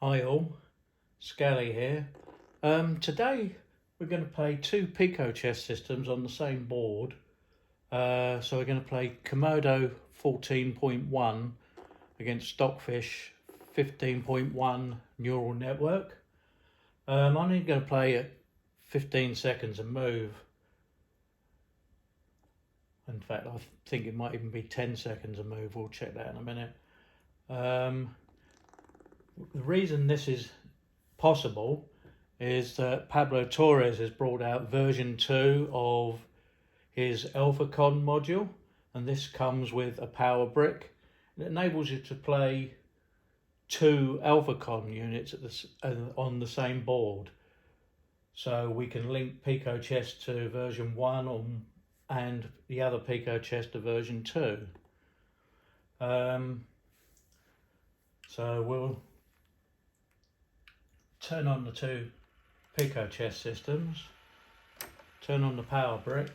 Hi all, Scally here. Today we're going to play two PicoChess systems on the same board. So we're going to play Komodo 14.1 against Stockfish 15.1 neural network. I'm only going to play at 15 seconds a move. In fact, I think it might even be 10 seconds a move. We'll check that in a minute. The reason this is possible is that Pablo Torres has brought out version 2 of his Elfacun module, and this comes with a power brick. It enables you to play two Elfacun units on the same board. So we can link PicoChess to version 1 and the other PicoChess to version 2. So we'll turn on the two PicoChess systems, turn on the power brick,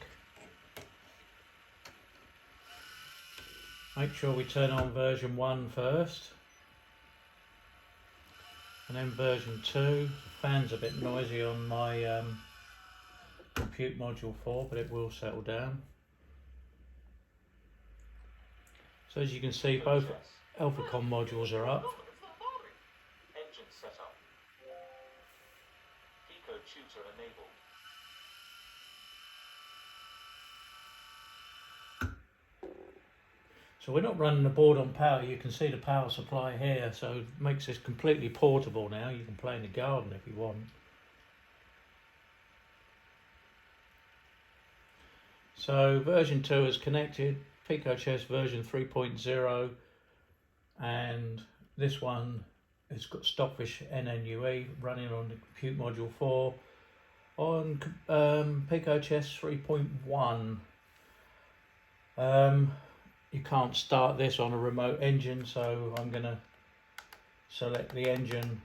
make sure we turn on version 1 first, and then version 2. The fan's a bit noisy on my compute module 4, but it will settle down. So as you can see, both Elfacun modules are up. Engine setup. Pico tutor enabled. So we're not running the board on power. You can see the power supply here, so it makes this completely portable now. You can play in the garden if you want. So version 2 is connected, PicoChess version 3.0, and this one has got Stockfish NN running on the compute module 4 on PicoChess 3.1. You can't start this on a remote engine, so I'm going to select the engine,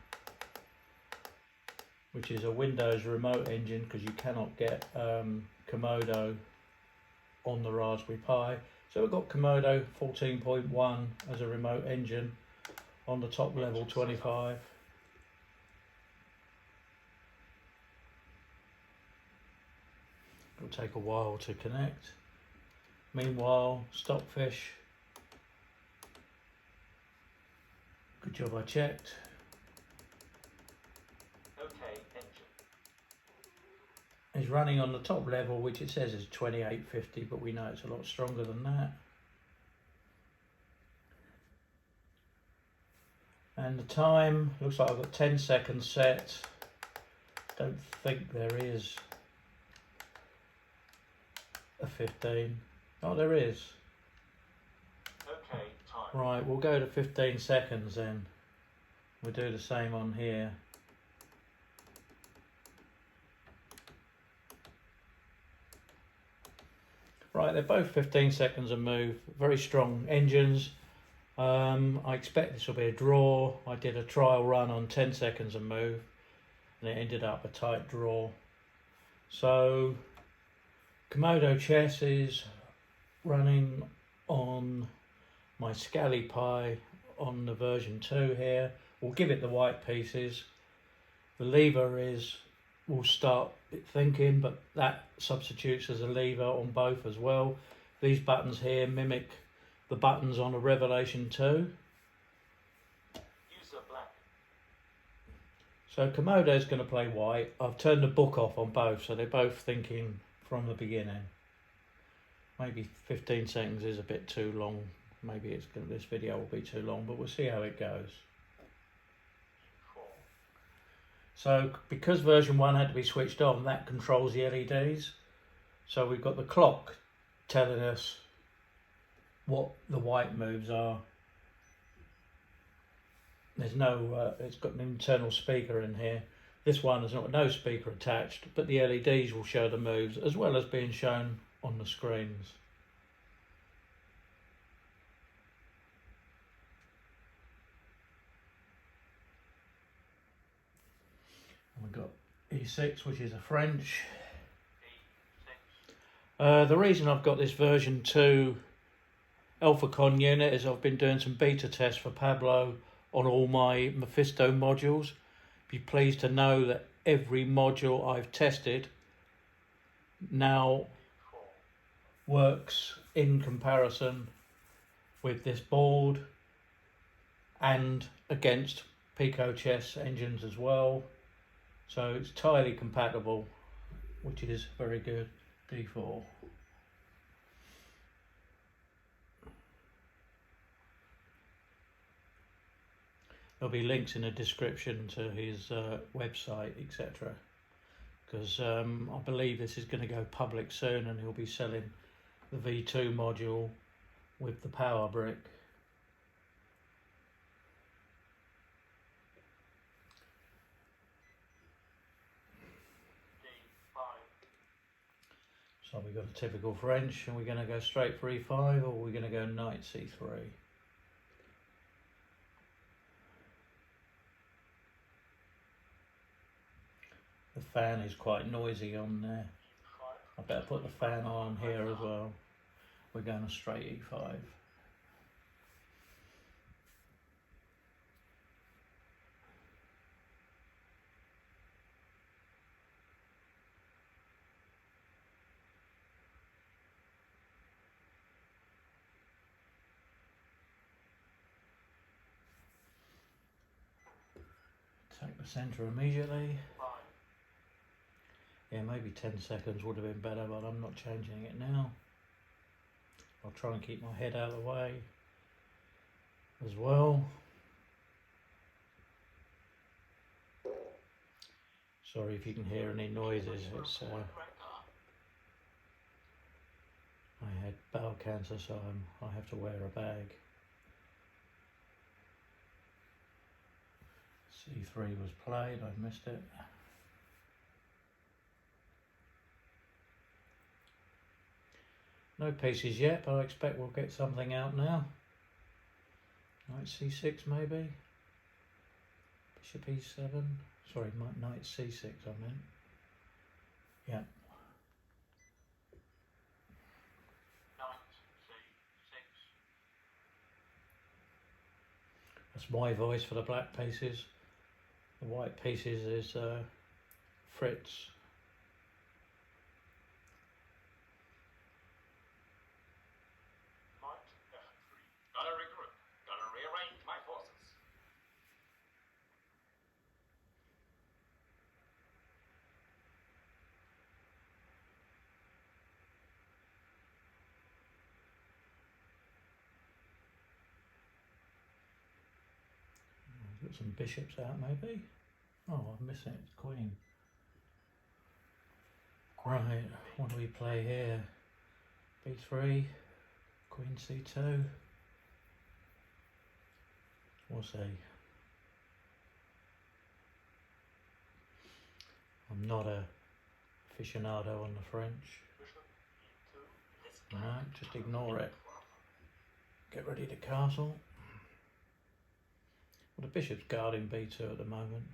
which is a Windows remote engine, because you cannot get Komodo on the Raspberry Pi. So we've got Komodo 14.1 as a remote engine on the top level 25. It'll take a while to connect. Meanwhile, Stockfish, good job I checked. Okay, engine. Is running on the top level, which it says is 2850, but we know it's a lot stronger than that. And the time looks like I've got 10 seconds set. Don't think there is a 15. Oh, there is. Okay, time. Right, we'll go to 15 seconds then. We'll do the same on here. Right, they're both 15 seconds a move. Very strong engines. I expect this will be a draw. I did a trial run on 10 seconds a move, and it ended up a tight draw. So Komodo chess is running on my Scally Pi on the version 2 here. We'll give it the white pieces. The lever will start it thinking, but that substitutes as a lever on both as well. These buttons here mimic the buttons on a Revelation 2. User black. So Komodo's going to play white. I've turned the book off on both, so they're both thinking from the beginning. Maybe 15 seconds is a bit too long. Maybe this video will be too long, but we'll see how it goes. So because version 1 had to be switched on, that controls the LEDs. So we've got the clock telling us what the white moves are. There's no, it's got an internal speaker in here. This one has no speaker attached, but the LEDs will show the moves as well as being shown on the screens. We've got E6, which is a French. The reason I've got this version 2 Elfacun unit is I've been doing some beta tests for Pablo on all my Mephisto modules. Be pleased to know that every module I've tested now works in comparison with this board and against PicoChess engines as well. So it's entirely compatible, which is very good. D4. There'll be links in the description to his website, etc. Because I believe this is going to go public soon, and he'll be selling the V2 module with the power brick. So we've got a typical French, and we're going to go straight for E5, or we're going to go knight C3. The fan is quite noisy on there. I better put the fan on here as well. We're going a straight E5. Take the centre immediately. Yeah, maybe 10 seconds would have been better, but I'm not changing it now. I'll try and keep my head out of the way as well. Sorry if you can hear any noises. It's I had bowel cancer, so I have to wear a bag. C3 was played, I missed it. No pieces yet, but I expect we'll get something out now. Knight C6 maybe. Bishop E7. Sorry, knight C6 I meant. Yeah. Knight C6. That's my voice for the black pieces. The white pieces is Fritz. Gotta regroup. Gotta rearrange my forces. Got some bishops out maybe. Oh, I'm missing it. It's queen. Right, what do we play here? B3, queen C2. We'll see. I'm not a aficionado on the French. No, just ignore it. Get ready to castle. Well, the bishop's guarding B2 at the moment.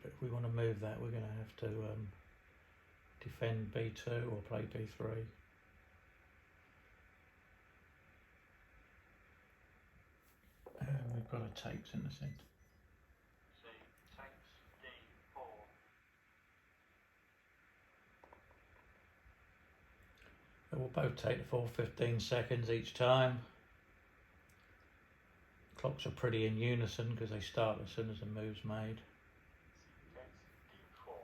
But if we want to move that, we're going to have to defend B2 or play B3. And we've got a takes in the centre. C takes D4. We'll both take the full 15 seconds each time. Clocks are pretty in unison because they start as soon as the move's made. C takes D4.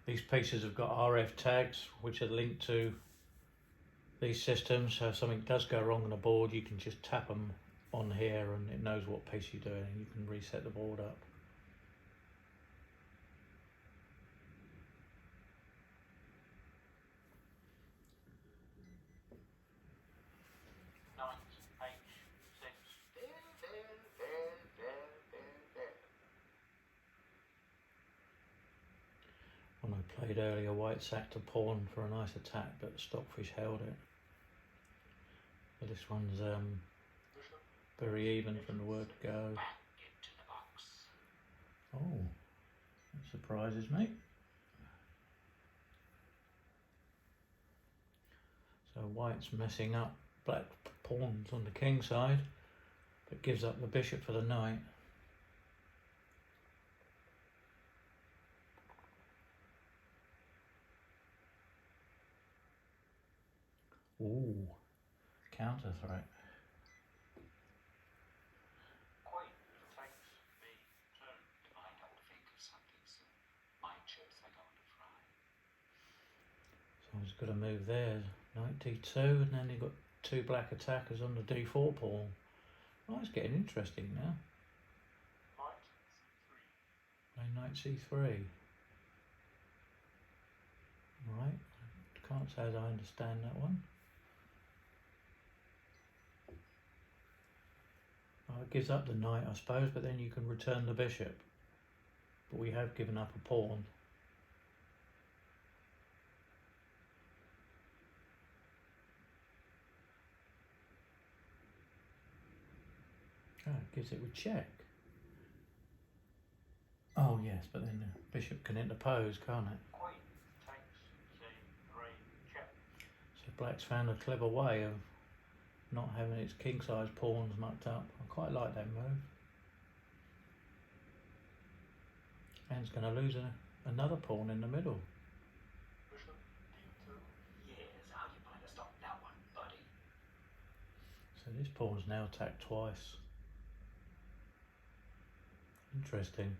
These pieces have got RF tags which are linked to these systems, so if something does go wrong on the board, you can just tap them on here and it knows what piece you're doing and you can reset the board up. Knight H6. There. When I played earlier, white sacked a pawn for a nice attack, but Stockfish held it. So this one's very even from the word go. Back into the box. Oh, that surprises me. So white's messing up black pawns on the king side, but gives up the bishop for the knight. Ooh, counter threat. Queen takes b2. I don't think of something soon. My chips are going to fry. So he's got to move there. Knight d2, and then you've got two black attackers on the d4 pawn. Oh, it's getting interesting now. Knight c3. Play knight c3. Right, can't say that I understand that one. Oh, it gives up the knight, I suppose, but then you can return the bishop. But we have given up a pawn. Oh, it gives it with check. Oh yes, but then the bishop can interpose, can't it? Queen takes c3 check. So black's found a clever way of not having its king-size pawns mucked up. I quite like that move. And it's going to lose another pawn in the middle. Bishop d2. Yes, how you plan to stop that one, buddy? So this pawn's now attacked twice. Interesting.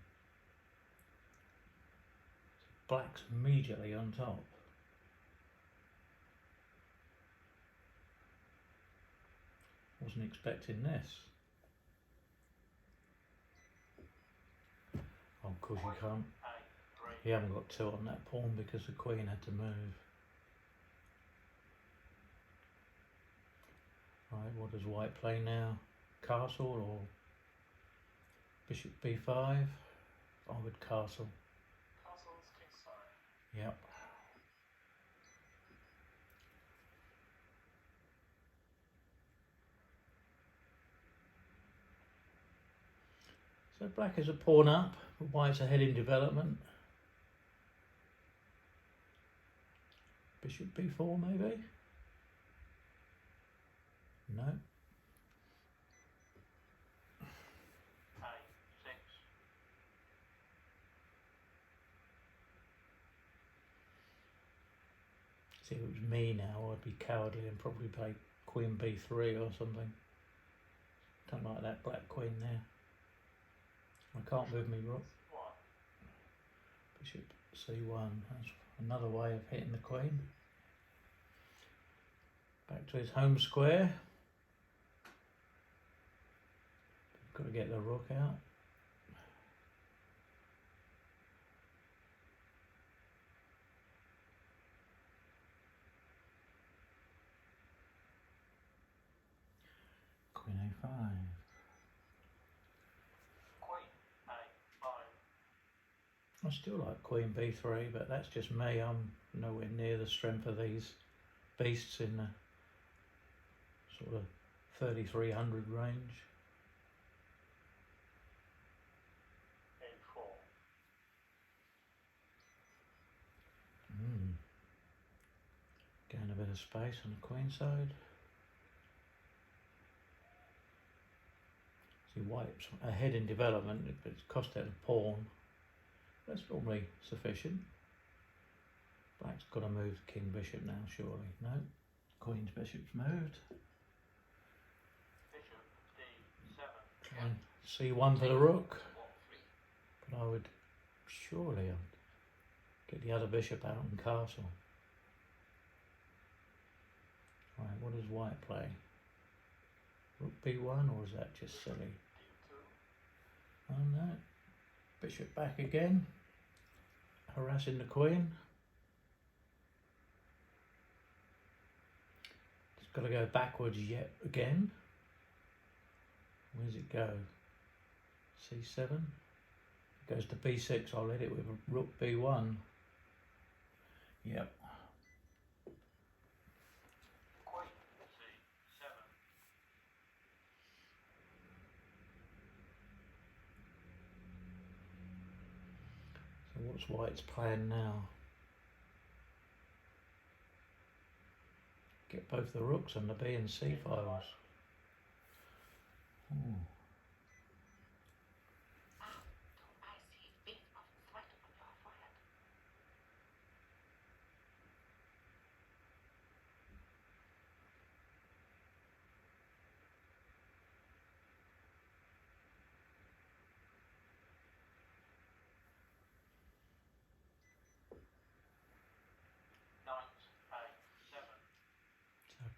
Black's immediately on top. Wasn't expecting this. Oh, of course you can't. a3. You haven't got two on that pawn because the queen had to move. Right, what does white play now? Castle or bishop b5? I would castle. Castle's kingside. Yep. So black is a pawn up, but white's ahead in development. Bishop b4 maybe? No. a6. See, if it was me now, I'd be cowardly and probably play queen b3 or something. Don't like that black queen there. I can't move me rook. What? Bishop c1. That's another way of hitting the queen. Back to his home square. Got to get the rook out. Queen a5. Queen a5. I still like queen b3, but that's just me. I'm nowhere near the strength of these beasts in the sort of 3300 range. a4. Gain a bit of space on the queen side. See, white's ahead in development, but it's cost it a pawn. That's normally sufficient. Black's got to move king bishop now, surely. No, queen's bishop's moved. Bishop d7. And c1 for the rook. But I would surely get the other bishop out and castle. Right, what does white play? Rook b1, or is that just silly? d2. Oh no. Bishop back again. Harassing the queen. It's got to go backwards yet again. Where's it go? c7. It goes to b6. I'll hit it with a rook b1. Yep. Queen c7. So what's white's plan now? Get both the rooks on the B and C files.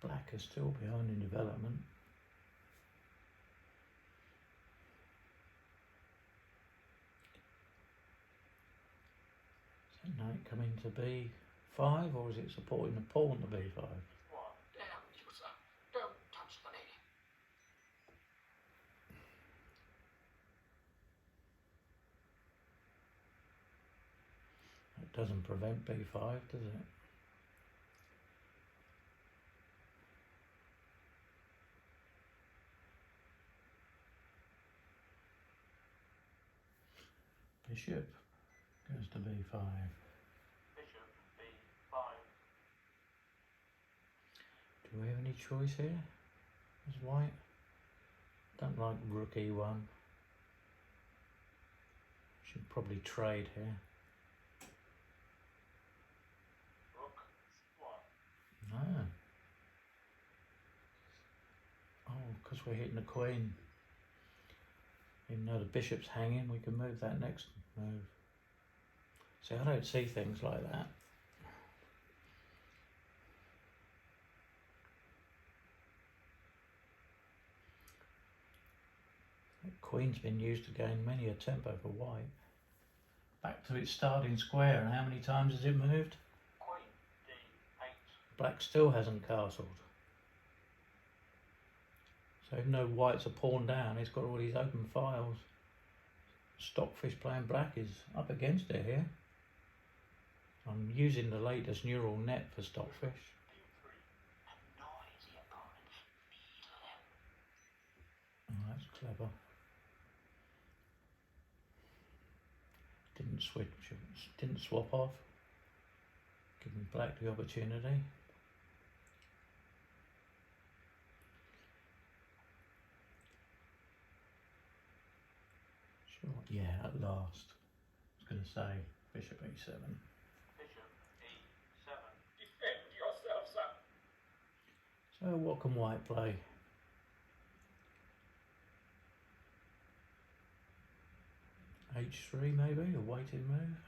Black is still behind in development. Is that knight coming to b5, or is it supporting the pawn to b5? Damn you, sir. Don't touch the lady. It doesn't prevent b5, does it? Bishop goes to b5. Bishop b5. Do we have any choice here as white? Don't like rook e1. Should probably trade here. Rook c1. No. Oh, because we're hitting the queen. Even though the bishop's hanging, we can move that next move. See, I don't see things like that. That queen's been used to gain many a tempo for white. Back to its starting square, and how many times has it moved? Queen d8. Black still hasn't castled. So even though white's a pawn down, it's got all these open files. Stockfish playing black is up against it here. I'm using the latest neural net for Stockfish. d3. Annoy the opponent. Needle him. Oh, that's clever. Didn't switch, didn't swap off. Giving black the opportunity. Sure, yeah, at last. I was going to say bishop e7. Bishop e7. Defend yourself, sir. So what can white play? h3 maybe, a waiting move.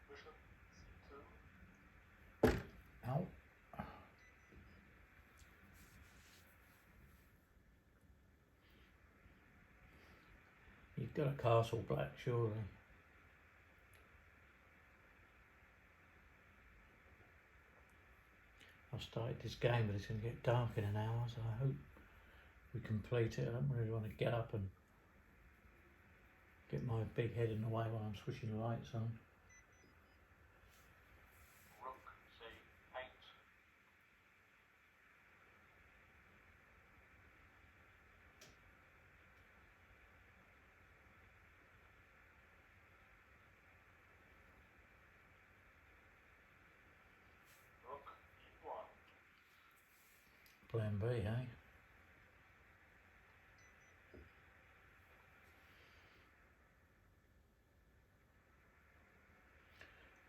Bishop c2. Out. You've got a castle black, surely. I've started this game, but it's going to get dark in an hour, so I hope we complete it. I don't really want to get up and get my big head in the way while I'm switching the lights on. Rook c8. Rook e1. Plan B, eh?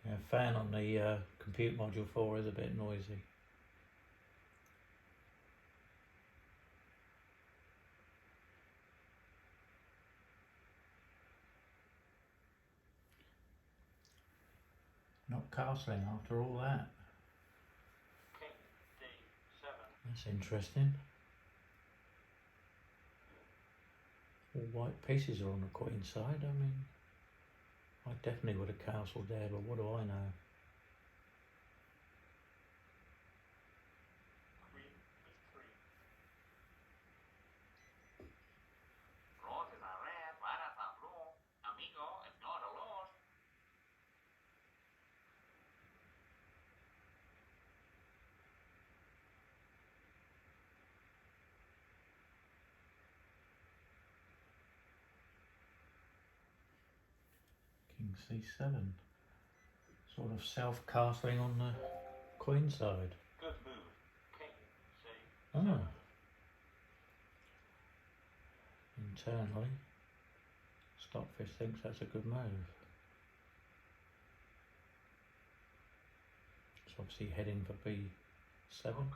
Yeah, fan on the compute module 4 is a bit noisy. Not castling after all that. King d7. That's interesting. All white pieces are on the queen side. I mean, I definitely would have castled there, but what do I know? Queen f3. Roses are red, violets are blue. Amigo, if not alone. King c7. Sort of self-castling on the queen side. Good move. King c7. Oh. Internally, Stockfish thinks that's a good move. It's obviously heading for b7. Rook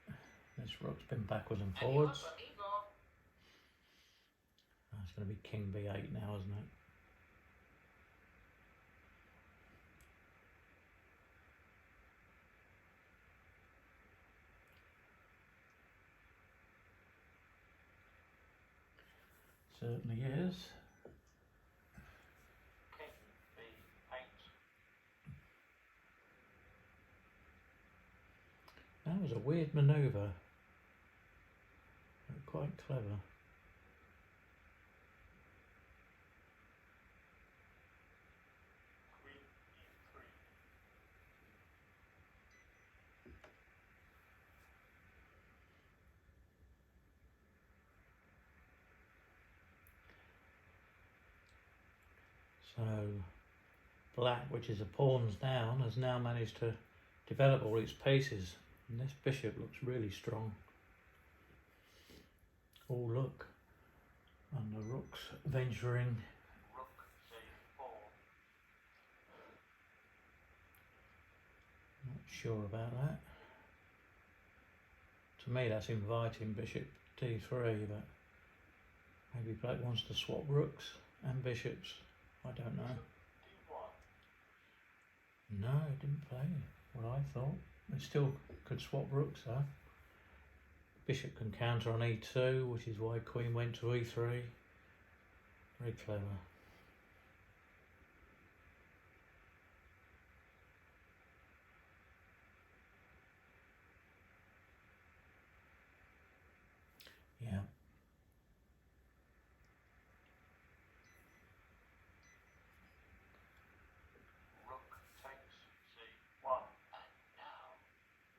e1. This rook's been backwards and forwards. Adios, amigo. Oh, it's going to be king b8 now, isn't it? Certainly is. King b8. That was a weird manoeuvre, but quite clever. Queen e3. So black, which is a pawns down, has now managed to develop all its pieces, and this bishop looks really strong. Oh look, and the rook's venturing. Rook c4. Not sure about that. To me that's inviting bishop d3, but maybe black wants to swap rooks and bishops. I don't know. d1. No, it didn't play what I thought. It still could swap rooks though. Bishop can counter on e2, which is why queen went to e3. Very clever. Yeah. Rook takes c1. And now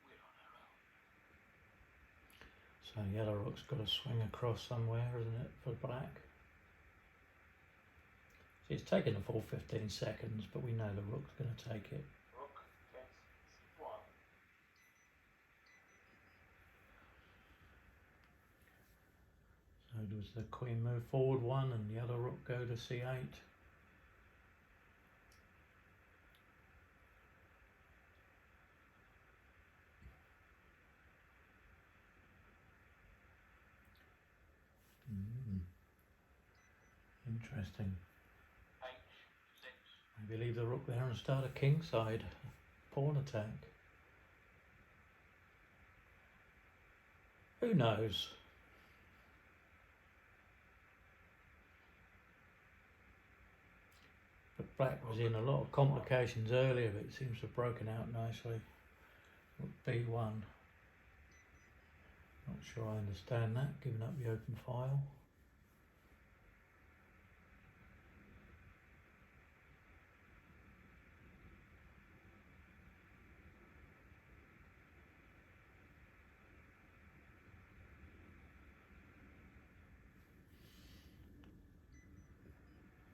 we're on our own. So yellow rook's got to swing across somewhere, isn't it, for black? See, it's taken the full 15 seconds, but we know the rook's going to take it. Rook takes c1. So does the queen move forward one and the other rook go to c8? Interesting. h6. Maybe leave the rook there and start a kingside pawn attack. Who knows? But black was in a lot of complications earlier, but it seems to have broken out nicely. Rook b1. Not sure I understand that, giving up the open file.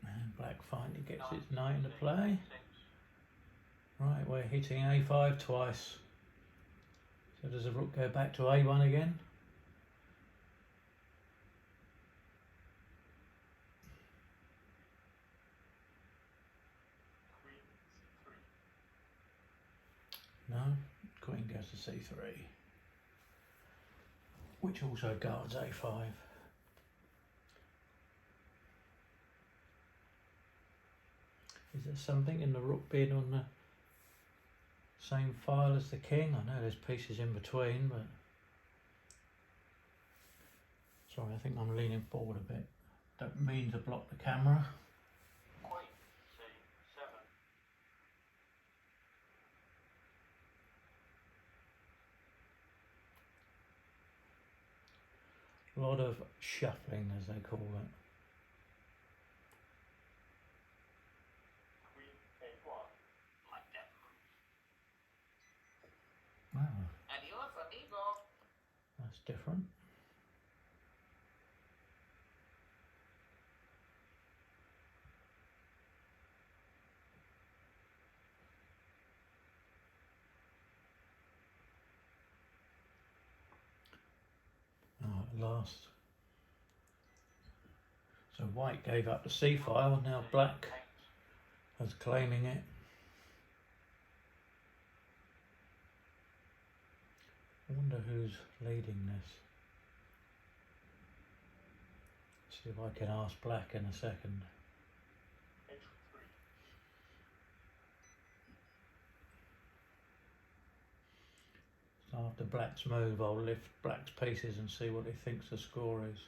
And black finally gets its knight into play. Right, we're hitting a5 twice. So does the rook go back to a1 again? Queen c3. No, queen goes to c3, which also guards a5. Is there something in the rook being on the same file as the king? I know there's pieces in between, but sorry, I think I'm leaning forward a bit. Don't mean to block the camera. Queen c7. A lot of shuffling, as they call it. Queen a1. Like that. Wow, Adios, amigo. that's different. Oh, at last. So white gave up the C file, now black is claiming it. I wonder who's leading this. See if I can ask black in a second. h3. So after black's move, I'll lift black's pieces and see what he thinks the score is.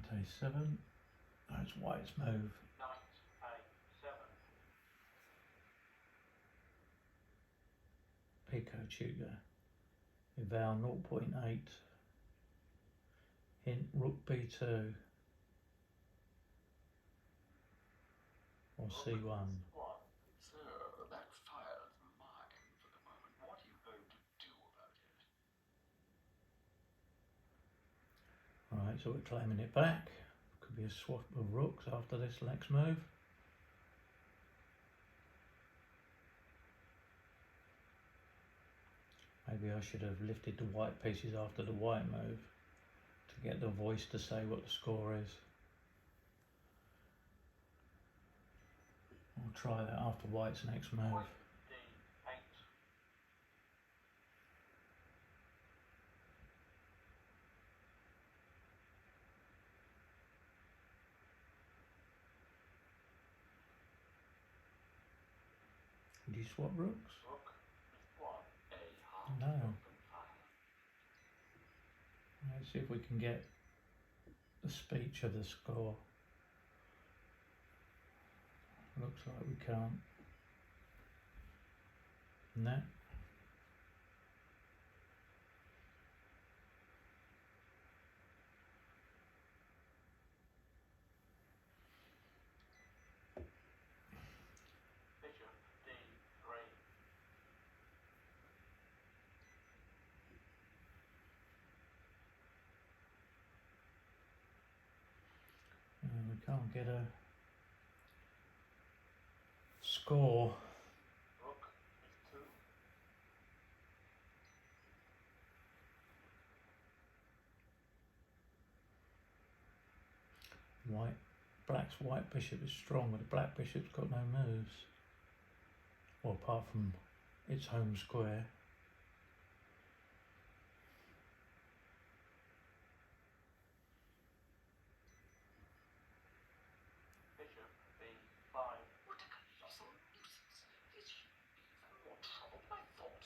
Knight a7. That's white's move. Knight a7. PicoTutor. Eval 0.8. Hint Rook b2. Or c1. So, that file's mine for the moment. What are you going to do about it? Right, so we're claiming it back. Could be a swap of rooks after this next move. Maybe I should have lifted the white pieces after the white move to get the voice to say what the score is. I'll try that after white's next move. White d8. Would you swap rooks? Rook f1. A hard No. open file. Let's see if we can get the speech of the score. Looks like we can't. No. Bishop d3. We can't get a score. Rook f2. Black's white bishop is strong, but the black bishop's got no moves. Well, apart from its home square. Bishop b5. What a colossal nuisance. This should be even more trouble than I thought.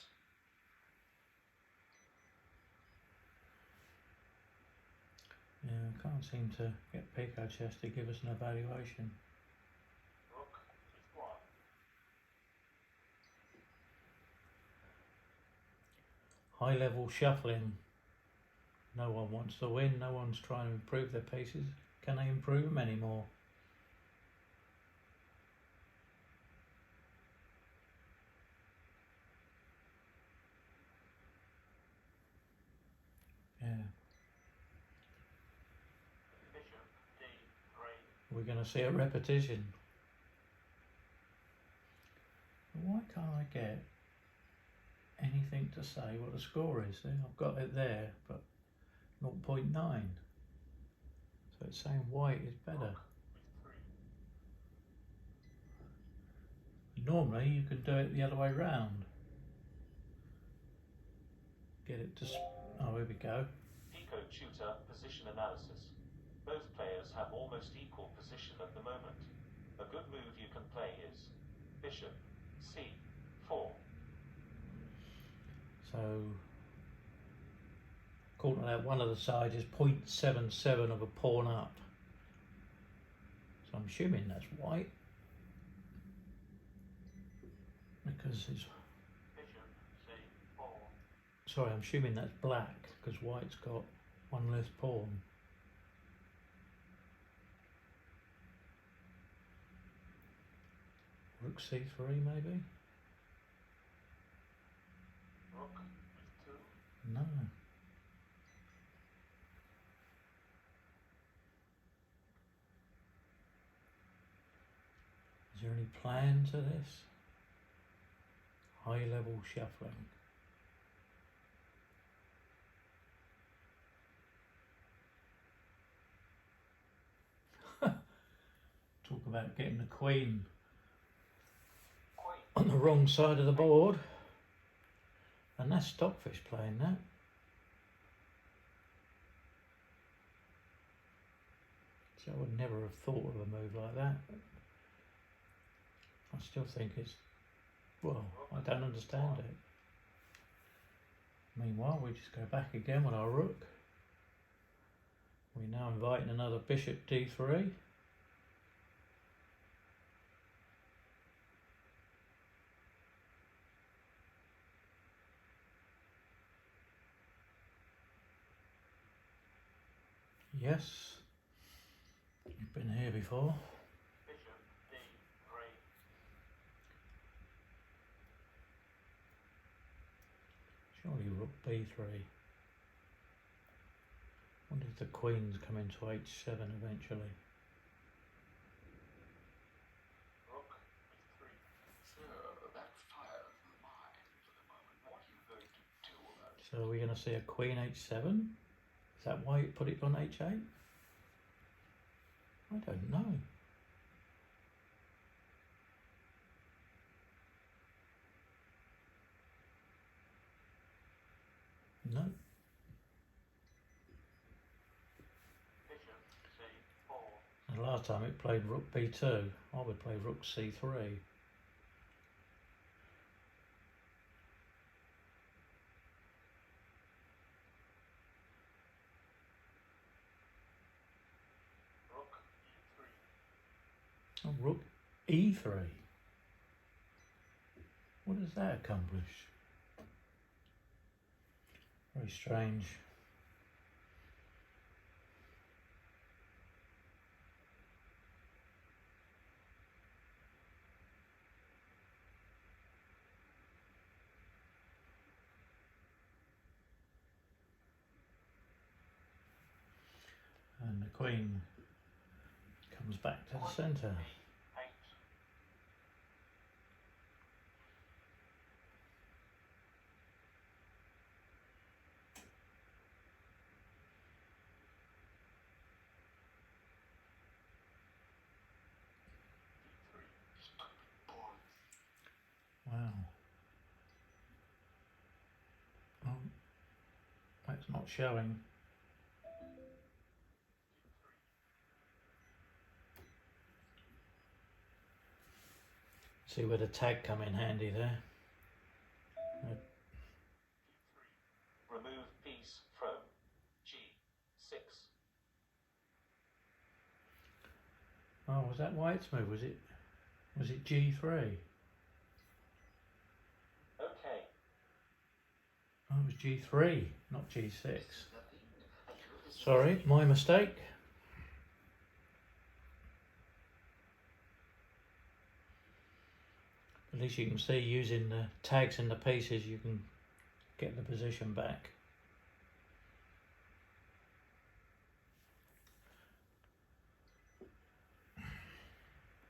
Yeah, I can't seem to get PicoChess to give us an evaluation. Rook f1. High level shuffling. No one wants to win, no one's trying to improve their pieces. Can they improve them anymore? Yeah, Bishop d3. we're going to see a repetition. Why can't I get anything to say what the score is? There, I've got it there, but 0.9. So it's saying white is better. Rook f3. Normally you can do it the other way round. Get it to, oh, here we go. PicoTutor position analysis. Both players have almost equal position at the moment. A good move you can play is Bishop c4. So, according to that, one of the sides is 0.77 of a pawn up. So I'm assuming that's white. Because it's, Bishop c4. sorry, I'm assuming that's black, because white's got one less pawn. Rook c3 maybe? Rook f2. No. Is there any plan to this? High level shuffling. Talk about getting the queen Queen. on the wrong side of the board. And that's Stockfish playing that. So I would never have thought of a move like that. I still think it's, well, I don't understand it. Meanwhile, we just go back again with our rook. We're now inviting another bishop d3. Yes, you've been here before. Bishop d3. Surely rook b3. What if the queens come into h7 eventually? Rook e3. Sir, that file's mine for the moment. What are you going to do about it? So are we going to see a queen h7? Is that why it put it on h8? I don't know. No. Bishop c4. The last time it played rook b2, I would play rook c3. Rook e3. Oh, rook e3. What does that accomplish? Very strange. And the queen comes back to the centre. e8. Wow. Oh, that's not showing. See where the tag come in handy there. Remove piece from g6. Oh, was that White's move? Was it G3? Okay. Oh, it was G3, not G6. Sorry, my mistake. At least you can see using the tags and the pieces you can get the position back.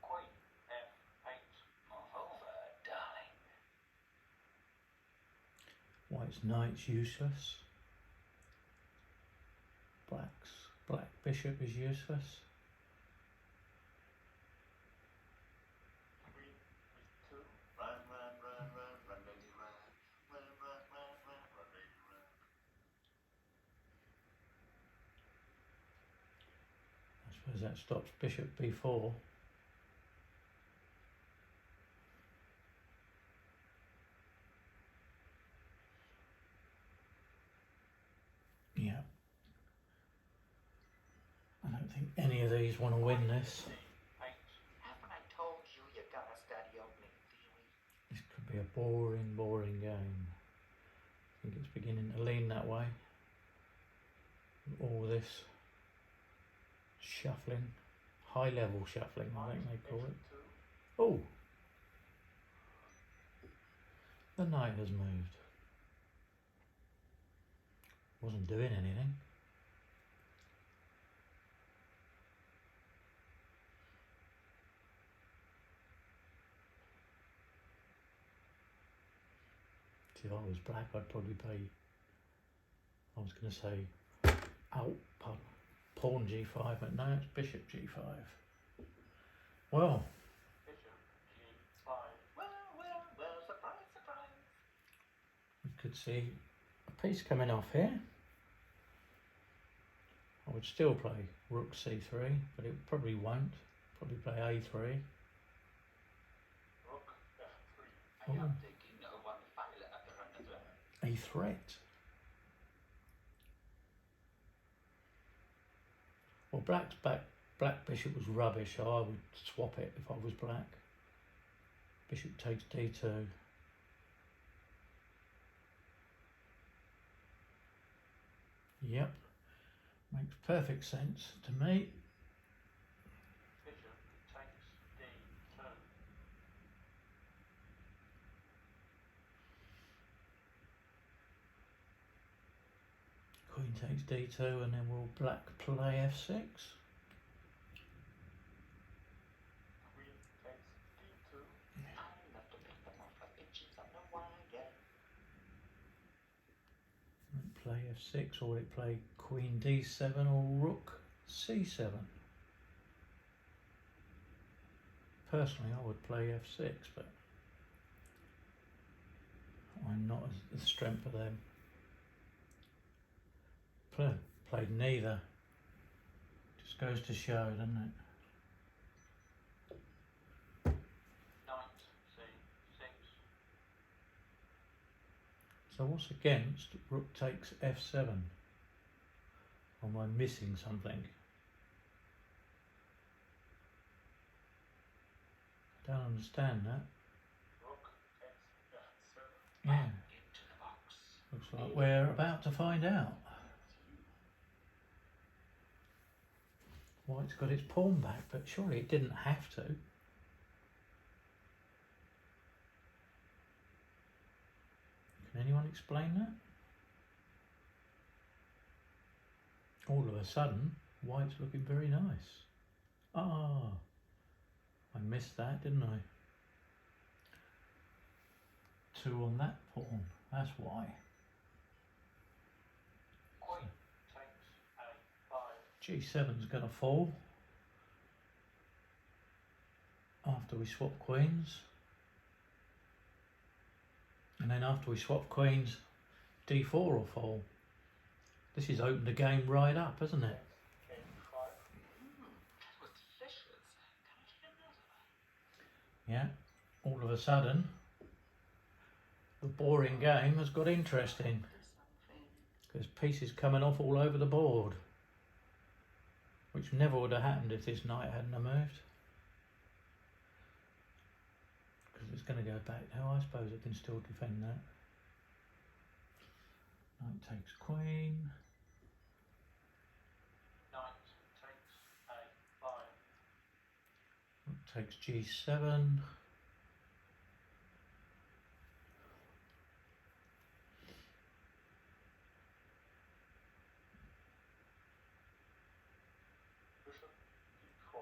Queen f8. Move over, darling. White's knight's useless. Black bishop is useless. Queen e2. Run, lady, run. Run, lady, run. I suppose that stops bishop b4. Yeah. I don't think any of these want to win this. Haven't I told you you gotta study opening theory? This could be a boring game. I think it's beginning to lean that way. All this shuffling, high level shuffling, I think they call it. Oh! The knight has moved. Wasn't doing anything. See, if I was black, I'd probably play, I was going to say, pardon, pawn g5, but no, it's bishop g5. Well, Bishop g5. Well, surprise, surprise. we could see a piece coming off here. I would still play rook c3, but it probably won't. Probably play a3. Rook f3. I am taking one file after another. A threat. black bishop was rubbish, so I would swap it if I was black. Bishop takes d2. Yep, makes perfect sense to me. Bishop takes d2. Queen takes d2, and then will black play f6. Queen takes d2. I love to pick them off like bitches. I know why I get it. Play f6, or would it play queen d7 or rook c7? Personally, I would play f6, but I'm not as the strength of them. Played neither. Just goes to show, doesn't it? Knight c6. So what's against rook takes f7? Or am I missing something? I don't understand that. Rook takes f7. Yeah, Into the box. looks like we're about to find out. White's got its pawn back, but surely it didn't have to. Can anyone explain that? All of a sudden, White's looking very nice. Ah, I missed that, didn't I? 2 on that pawn, that's why. Queen takes a5. G7's going to fall after we swap queens. And then after we swap queens, d4 will fall. This has opened the game right up, hasn't it? King 5. That was delicious. Can I take another? Yeah, all of a sudden, the boring game has got interesting. There's pieces coming off all over the board, which never would have happened if this knight hadn't have moved. Because it's going to go back now. I suppose it can still defend that. Knight takes queen. Knight takes a5. Rook takes g7. Bishop d4.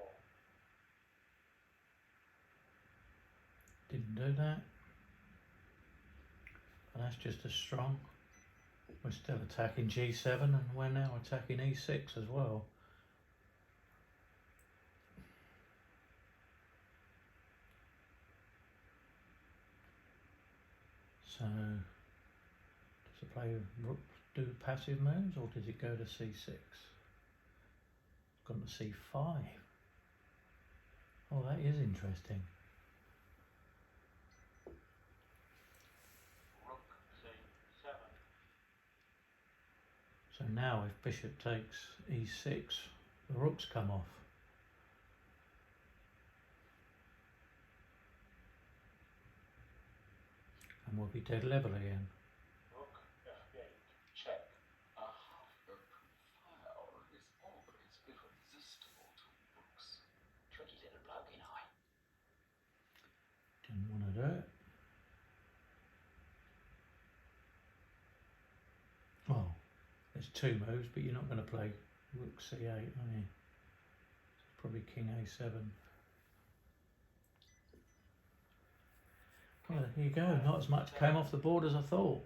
Didn't do that. But that's just as strong. We're still attacking g7, and we're now attacking e6 as well. So, does it play rook do passive moves, or does it go to c6? It's gone to c5. Oh, that is interesting. Rook c7. So now if bishop takes e6, the rooks come off. And we'll be dead level again. Rook f8. Check. A half-open file is always irresistible to books. Tricky little bloke, you know. Didn't want to do it. Well, there's 2 moves, but you're not going to play rook c8, are you? It's probably king a7. Well, there you go. Not as much came off the board as I thought.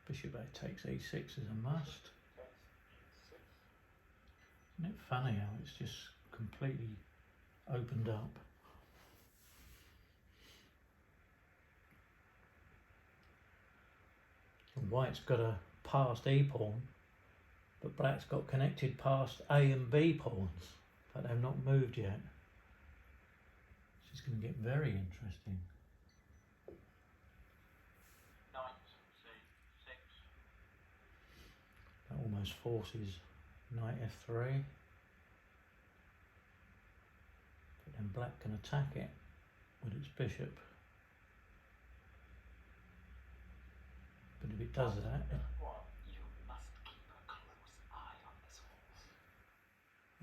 Bishop a takes e6 is a must. Takes e6. Isn't it funny how it's just completely opened up? And White's got a passed e pawn, but Black's got connected past a and b pawns, but they've not moved yet. This is going to get very interesting. Knight C6. That almost forces knight f3. But then black can attack it with its bishop. But if it does that, You must keep a close eye on this horse.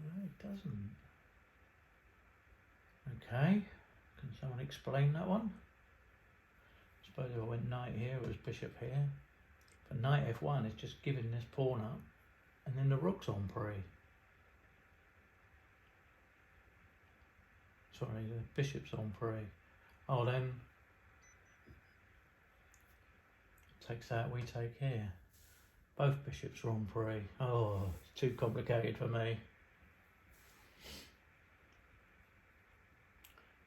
well, it doesn't. Okay, can someone explain that one? Suppose if I went knight here, it was bishop here. But knight f1 is just giving this pawn up, and then the rook's on pre. Sorry, the bishop's on pre. Oh, then takes that, we take here. Both bishops are on pre. Oh, it's too complicated for me.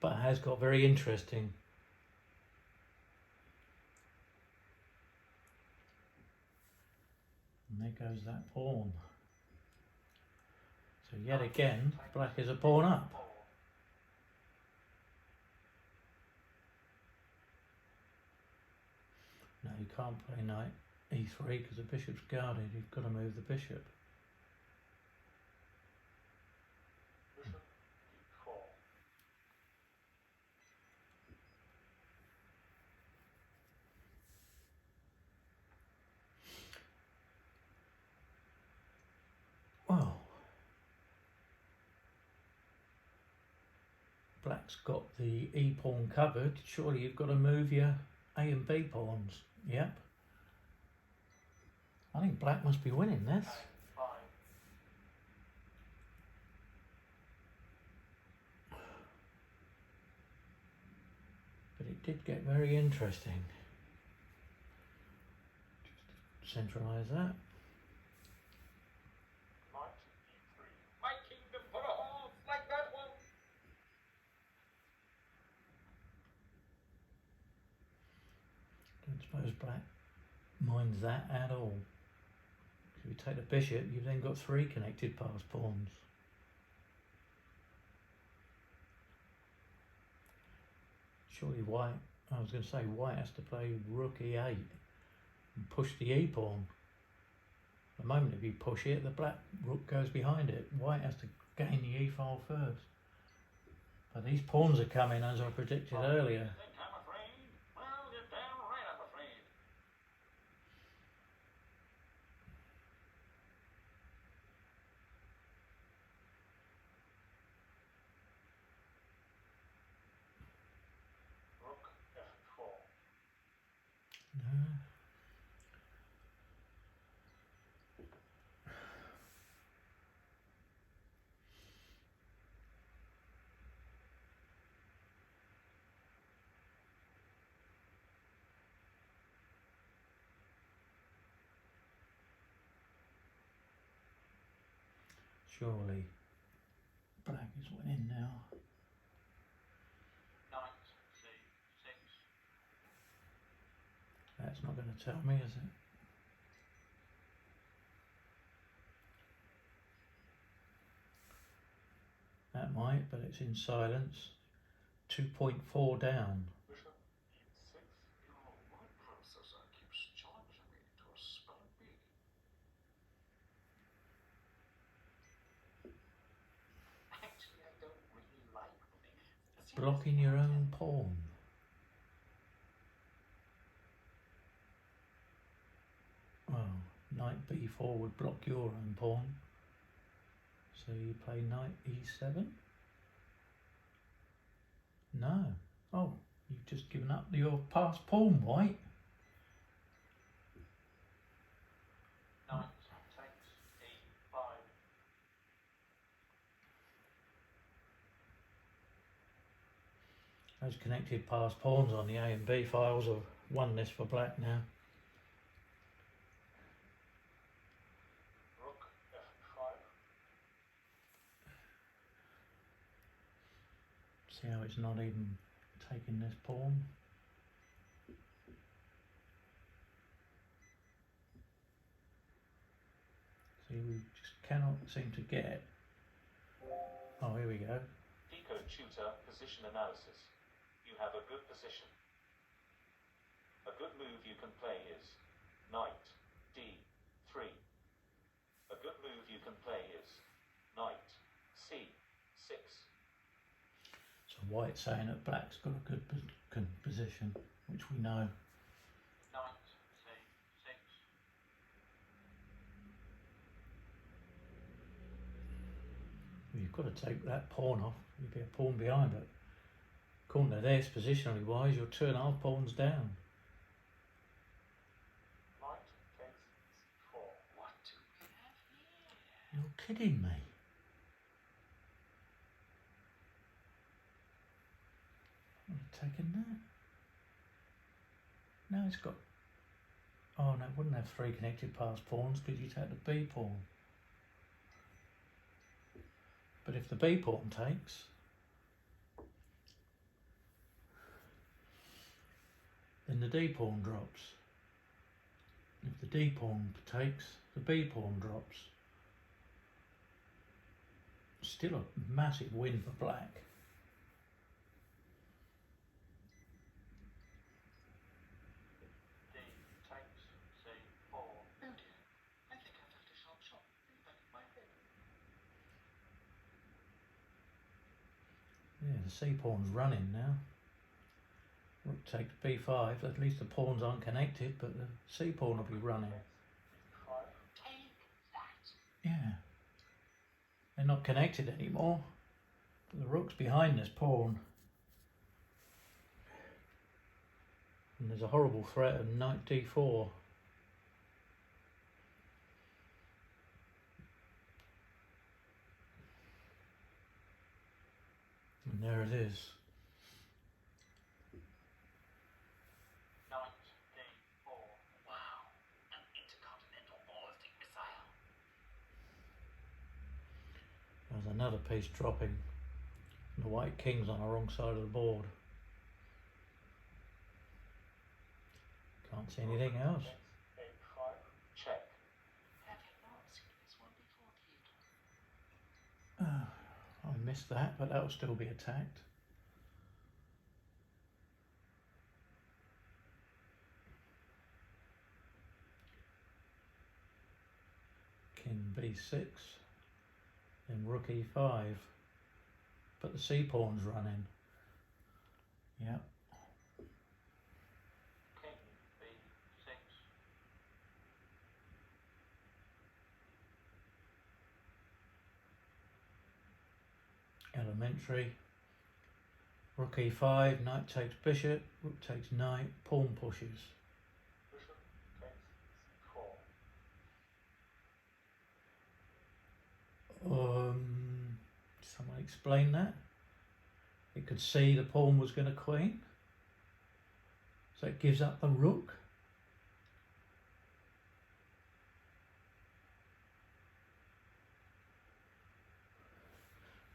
But it has got very interesting. And there goes that pawn. So yet again, black is a pawn up. No, you can't play knight e3 because the bishop's guarded. You've got to move the bishop. Bishop e4. Well, black's got the e pawn covered. Surely you've got to move your a and b pawns. Yep. I think black must be winning this. Fine. But it did get very interesting. Just centralise that. Knight e3. My kingdom for a horse like that one. Don't suppose black minds that at all. If you take the bishop, you've then got 3 connected passed pawns. Surely white, I was going to say white has to play rook e8 and push the e pawn. The moment if you push it, the black rook goes behind it. White has to gain the e file first. But these pawns are coming as I predicted earlier. Think I'm afraid? Well, you're damn right I'm afraid. Rook f4. No. Surely black is winning now. Knight C6. That's not going to tell me, is it? That might, but it's in silence. 2.4 down. Bishop e6. Your word processor keeps challenging me to a spelling bee. Actually, I don't really like winning. Blocking your own pawn. Well, knight b4 would block your own pawn. So you play knight e7? No. Oh, you've just given up your passed pawn, white. Knight takes e5. Those connected passed pawns on the A and B files have won this for black now. Rook f5. See how it's not even taking this pawn? See, we just cannot seem to get. Oh, here we go. PicoChess tutor position analysis. You have a good position. A good move you can play is knight d3. A good move you can play is knight c6. So white's saying that black's got a good position, which we know. Knight c6. Well, you've got to take that pawn off. You'd be a pawn behind, but according to this, positionally wise, you're 2.5 pawns down. Knight takes c4. What do we have here? You're kidding me. I'd have taken that. No, it's got... Oh no, it wouldn't have 3 connected passed pawns because you take the B pawn. But if the B pawn takes, then the D pawn drops. If the D pawn takes, the B pawn drops. Still a massive win for black. D takes c4. Oh dear, I think I've left a sharp shot in the back of my head. Yeah, the C pawn's running now. Rook takes B5, at least the pawns aren't connected, but the C pawn will be running. Take that. Yeah. They're not connected anymore. But the rook's behind this pawn. And there's a horrible threat of knight d4. And there it is. Knight d4. Wow, an intercontinental ballistic missile. There's another piece dropping. The white king's on the wrong side of the board. Can't see anything else. a5. Check. Have you not seen this one before, Theodore? I missed that, but that'll still be attacked. King b6, then rook e5, but the c pawn's running. Yep. King b6. Elementary. Rook e5, knight takes bishop, rook takes knight, pawn pushes. Bishop takes c4. Someone explain that? It could see the pawn was going to queen, so it gives up the rook.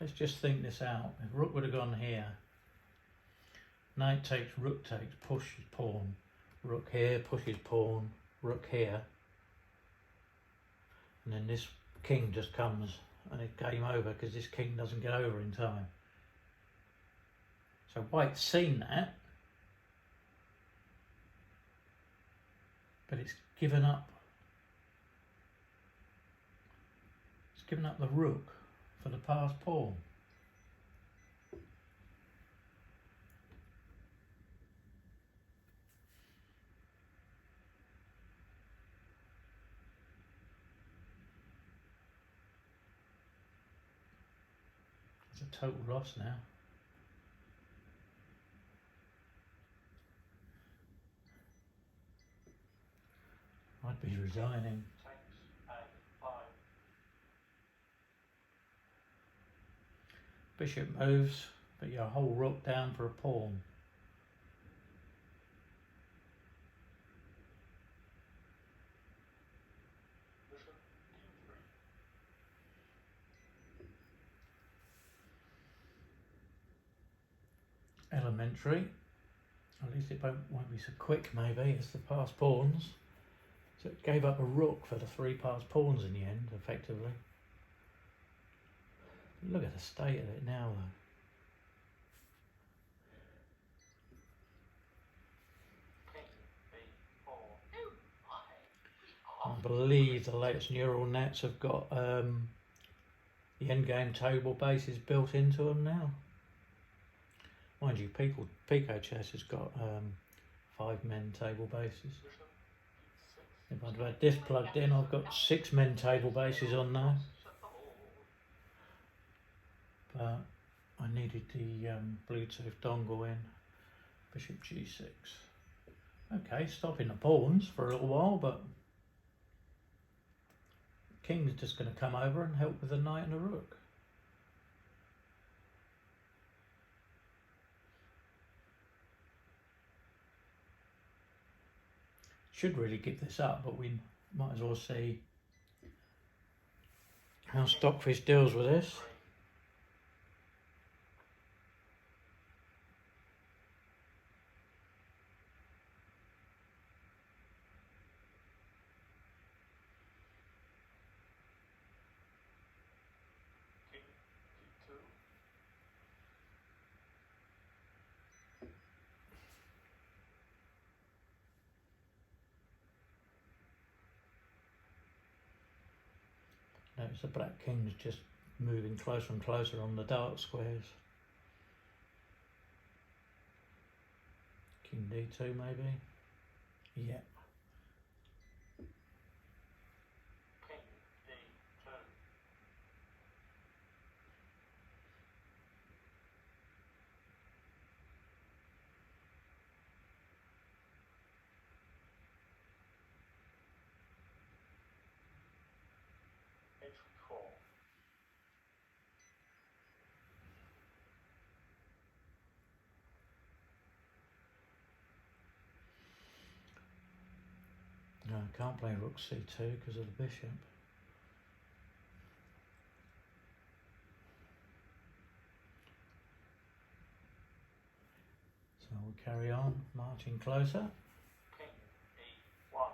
Let's just think this out. If rook would have gone here, knight takes, rook takes, pushes pawn, rook here, pushes pawn, rook here, and then this king just comes and it's game over because this king doesn't get over in time. So white's seen that, but it's given up the rook for the passed pawn. It's a total loss now. I'd be resigning. Takes a5. Bishop moves, but your whole rook down for a pawn. Bishop d3. Elementary. At least it won't be so quick maybe as the passed pawns. So it gave up a rook for the 3 passed pawns in the end, effectively. Look at the state of it now though. believe the latest neural nets have got the endgame table bases built into them now. Mind you, PicoChess has got 5 men table bases. If I'd had this plugged in, I've got 6 men table bases on now. But I needed the Bluetooth dongle in. Bishop G6. Okay, stopping the pawns for a little while, but King's just going to come over and help with the knight and the rook. Should really give this up, but we might as well see how Stockfish deals with this. Notice the black king's just moving closer and closer on the dark squares. King D2 maybe? Yep. King D2. H4. No, I can't play rook C2 because of the bishop. So we'll carry on, marching closer. King E1.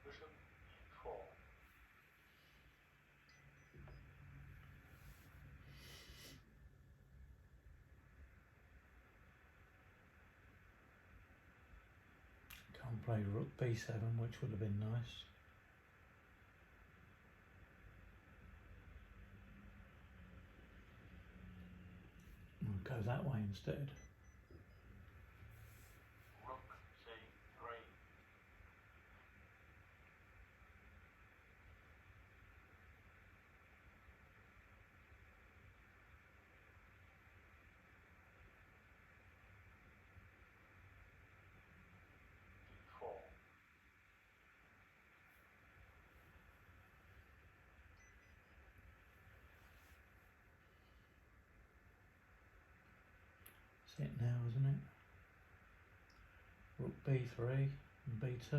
Bishop E4. Can't play rook B7, which would have been nice. We'll go that way instead. Rook C3. D4. That's it now, isn't it? Rook B3 and B2.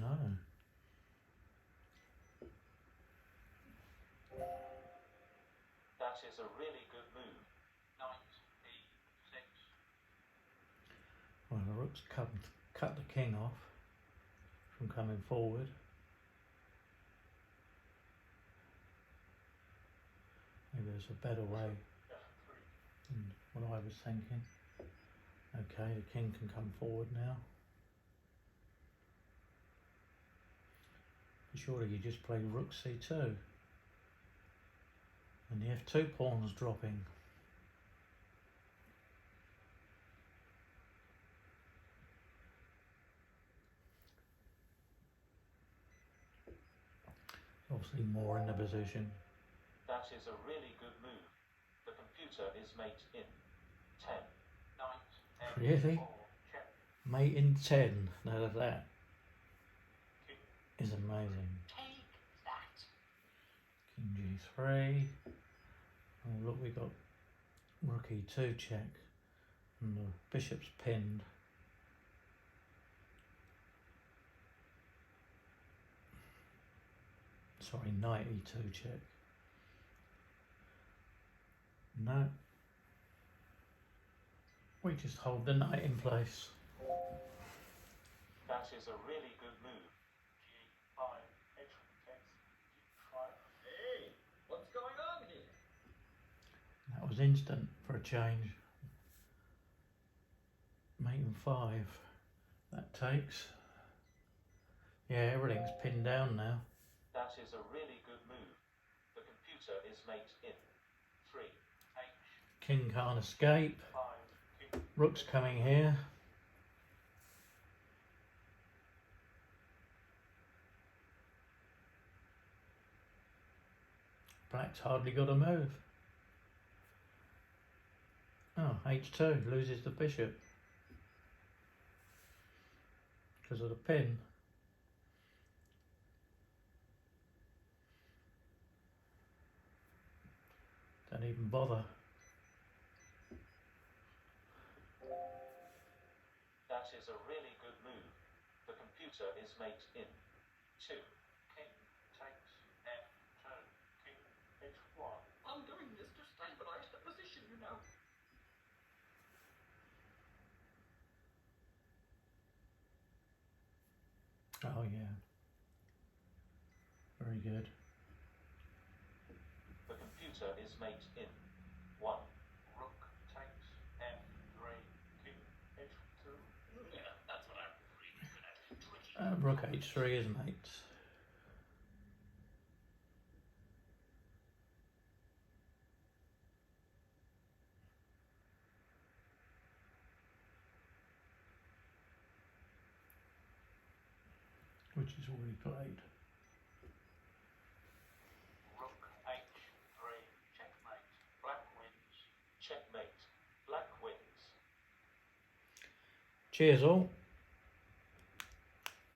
No. That is a really good move. Knight E6. Well, the rook's cut the king off from coming forward. Maybe there's a better way F3. than what I was thinking. Okay, the king can come forward now. But surely you just play rook C2. And the F2 pawn's dropping. Obviously more in the position. That is a really good move. The computer is mate in 10. Knight Really? F4. Check. Mate in 10. Now that King. is amazing. Take that. King G3. Oh look, we got rook E2 check. And the bishop's pinned. Sorry, knight E2 check. No. We just hold the knight in place. That is a really good move. Hey, what's going on here? That was instant for a change. Mate and 5. That takes. Yeah, everything's pinned down now. That is a really good move. The computer is mate in 3. King can't escape. Rook's coming here. Black's hardly got a move. Oh, h2 loses the bishop because of the pin. Don't even bother. That is a really good move. The computer is mate in 2. King takes f2, king h1. I'm doing this to stabilize the position, you know. Oh yeah. Very good. The computer is mate in 1. Rook takes f3, king h2. Yeah, that's what I'm really good at. Rook h3 is mate. Which is already played. Rook h3, checkmate. Black wins. Checkmate. Black wins. Cheers all.